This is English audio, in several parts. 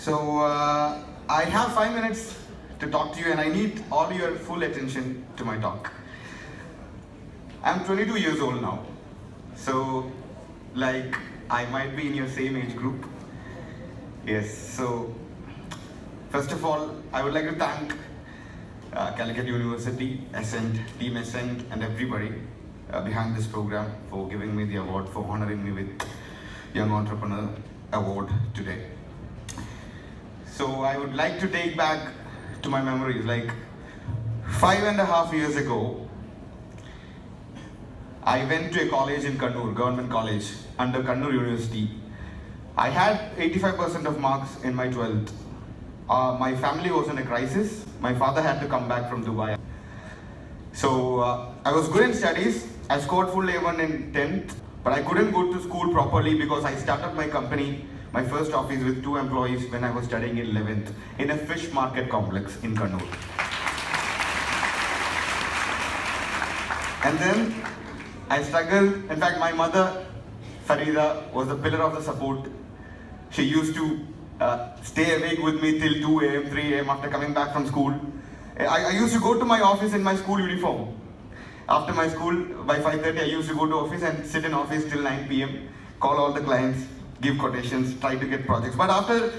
I have 5 minutes to talk to you, and I need all your full attention to my talk. I'm 22 years old now, so I might be in your same age group. Yes, so first of all, I would like to thank Calicut University, Ascent, Team Ascent, and everybody behind this program for giving me the award, for honoring me with Young Entrepreneur Award today. So I would like to take back to my memories, 5.5 years ago, I went to a college in Kannur, government college, under Kannur University. I had 85% of marks in my 12th. My family was in a crisis. My father had to come back from Dubai. So I was good in studies. I scored full A1 in 10th, but I couldn't go to school properly because I started my company, my first office, with 2 employees when I was studying in 11th in a fish market complex in Kannur. And then I struggled. In fact, my mother, Farida, was the pillar of the support. She used to stay awake with me till 2 a.m., 3 a.m. after coming back from school. I used to go to my office in my school uniform. After my school, by 5:30, I used to go to office and sit in office till 9 p.m., call all the clients, give quotations, try to get projects. But after,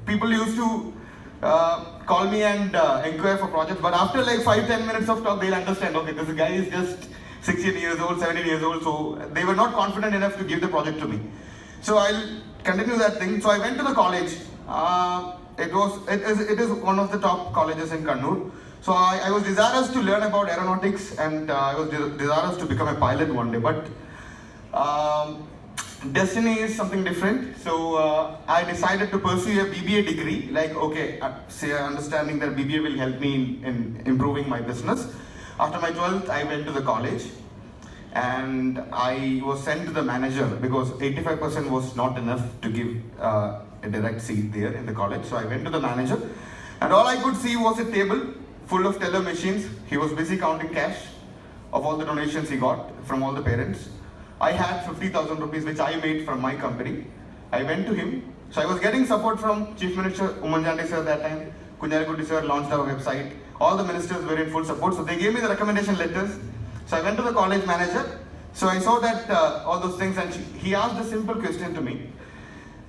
people used to call me and inquire for projects. But after 5-10 minutes of talk, they'll understand, okay, this guy is just 16 years old, 17 years old, so they were not confident enough to give the project to me. So I'll continue that thing. So I went to the college. It is one of the top colleges in Kannur. So I was desirous to learn about aeronautics, and I was desirous to become a pilot one day. But destiny is something different. So I decided to pursue a BBA degree. Understanding that BBA will help me in improving my business. After my 12th, I went to the college, and I was sent to the manager because 85% was not enough to give a direct seat there in the college. So I went to the manager, and all I could see was a table full of teller machines. He was busy counting cash of all the donations he got from all the parents. I had 50,000 rupees which I made from my company. I went to him. So I was getting support from Chief Minister Umanjandi sir that time. Kunjaragudi sir launched our website. All the ministers were in full support. So they gave me the recommendation letters. So I went to the college manager. So I saw that all those things, and he asked a simple question to me.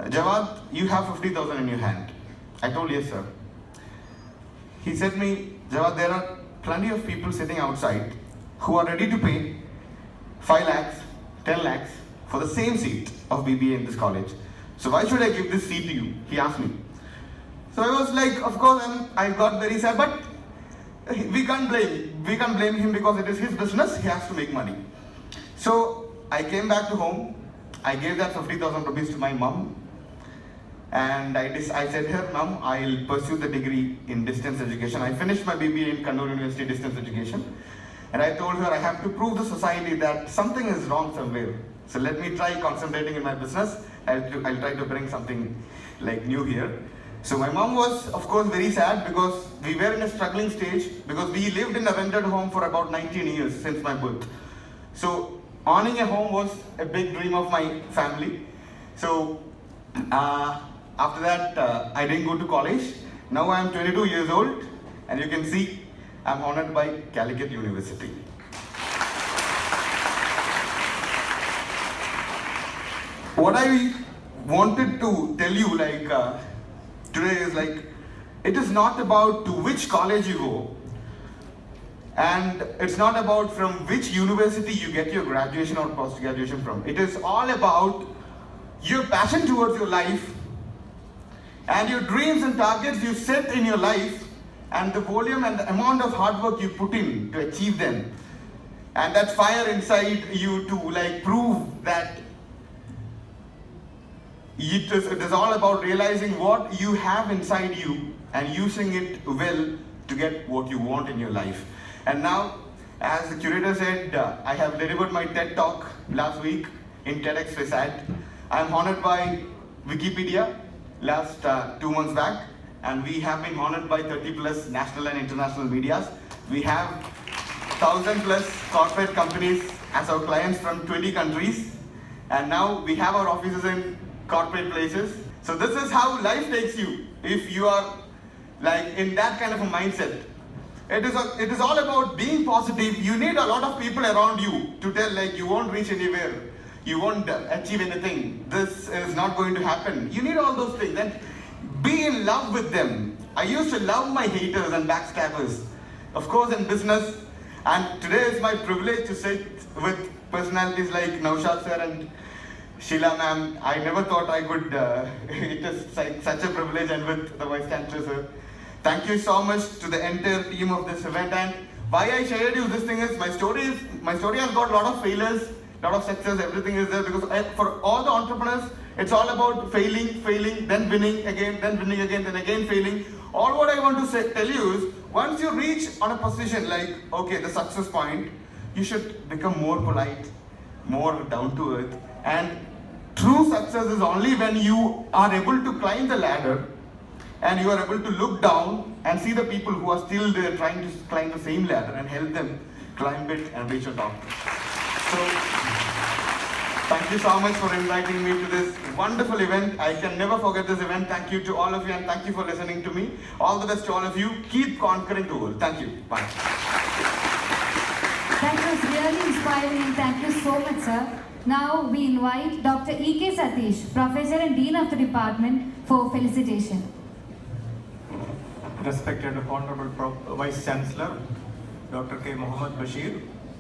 Jawad, you have 50,000 in your hand. I told, yes sir. He said to me, Jawad, there are plenty of people sitting outside who are ready to pay 5 lakhs, 10 lakhs for the same seat of BBA in this college. So why should I give this seat to you? He asked me. So I was like, of course, and I got very sad, but we can't blame him because it is his business. He has to make money. So I came back to home. I gave that 50,000 rupees to my mom. And I said to her, Mom, I'll pursue the degree in distance education. I finished my BBA in Kannur University distance education. And I told her I have to prove the society that something is wrong somewhere. So let me try concentrating in my business. I'll try to bring something new here. So my mom was, of course, very sad because we were in a struggling stage because we lived in a rented home for about 19 years since my birth. So owning a home was a big dream of my family. So after that, I didn't go to college. Now I am 22 years old, and you can see I'm honored by Calicut University. What I wanted to tell you today is it is not about to which college you go, and it's not about from which university you get your graduation or post-graduation from. It is all about your passion towards your life and your dreams and targets you set in your life, and the volume and the amount of hard work you put in to achieve them, and that fire inside you to prove that it is all about realizing what you have inside you and using it well to get what you want in your life. And now, as the curator said, I have delivered my TED talk last week in TEDx Resat. I am honored by Wikipedia last 2 months back, and we have been honored by 30 plus national and international medias. We have 1,000 plus corporate companies as our clients from 20 countries, and now we have our offices in corporate places. So this is how life takes you if you are like in that kind of a mindset. It is all about being positive. You need a lot of people around you to tell like you won't reach anywhere, you won't achieve anything, this is not going to happen. You need all those things and be in love with them. I used to love my haters and backstabbers, of course in business, and today is my privilege to sit with personalities like Naushad sir and Sheila ma'am. I never thought I could, it is like such a privilege, and with the Vice Chancellor sir. Thank you so much to the entire team of this event. And why I shared you this thing is my story has got a lot of failures, lot of success, everything is there, because for all the entrepreneurs, it's all about failing, then winning again, then failing. All what I want to tell you is, once you reach on a position like, okay, the success point, you should become more polite, more down to earth. And true success is only when you are able to climb the ladder and you are able to look down and see the people who are still there trying to climb the same ladder and help them climb it and reach the top. So, thank you so much for inviting me to this wonderful event. I can never forget this event. Thank you to all of you, and thank you for listening to me. All the best to all of you. Keep conquering the world. Thank you. Bye. That was really inspiring. Thank you so much, sir. Now we invite Dr. E.K. Satish, Professor and Dean of the Department, for felicitation. Respected Honorable Vice Chancellor, Dr. K. Mohammad Bashir,